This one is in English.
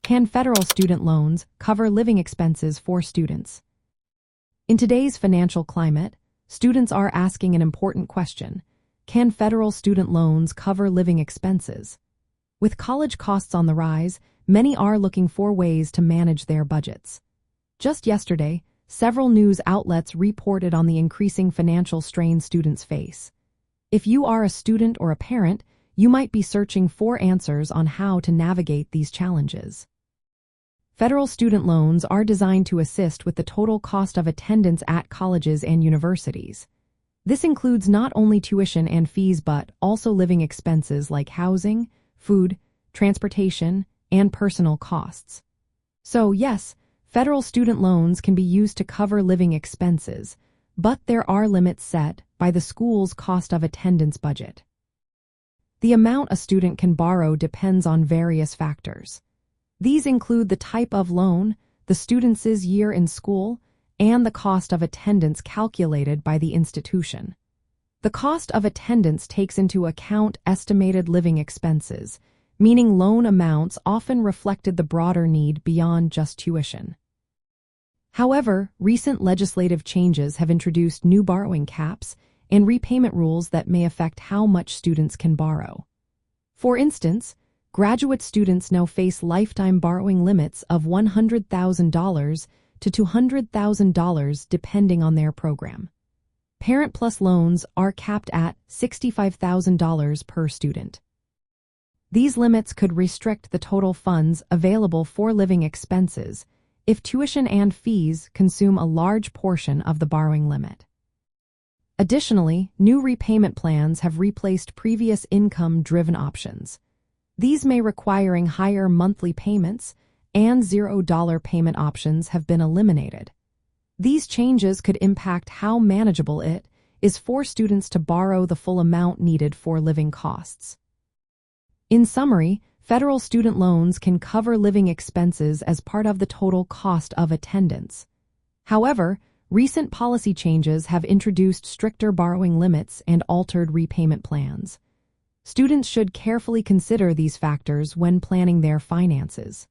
Can federal student loans cover living expenses for students? In today's financial climate, students are asking an important question. Can federal student loans cover living expenses? With college costs on the rise, many are looking for ways to manage their budgets. Just yesterday, several news outlets reported on the increasing financial strain students face. If you are a student or a parent, you might be searching for answers on how to navigate these challenges. Federal student loans are designed to assist with the total cost of attendance at colleges and universities. This includes not only tuition and fees but also living expenses like housing, food, transportation, and personal costs. So yes, federal student loans can be used to cover living expenses, but there are limits set by the school's cost of attendance budget. The amount a student can borrow depends on various factors. These include the type of loan, the student's year in school, and the cost of attendance calculated by the institution. The cost of attendance takes into account estimated living expenses, meaning loan amounts often reflected the broader need beyond just tuition. However, recent legislative changes have introduced new borrowing caps and repayment rules that may affect how much students can borrow. For instance, graduate students now face lifetime borrowing limits of $100,000 to $200,000 depending on their program. Parent Plus loans are capped at $65,000 per student. These limits could restrict the total funds available for living expenses if tuition and fees consume a large portion of the borrowing limit. Additionally, new repayment plans have replaced previous income-driven options. These may requiring higher monthly payments, and $0 payment options have been eliminated. These changes could impact how manageable it is for students to borrow the full amount needed for living costs. In summary, federal student loans can cover living expenses as part of the total cost of attendance. However, recent policy changes have introduced stricter borrowing limits and altered repayment plans. Students should carefully consider these factors when planning their finances.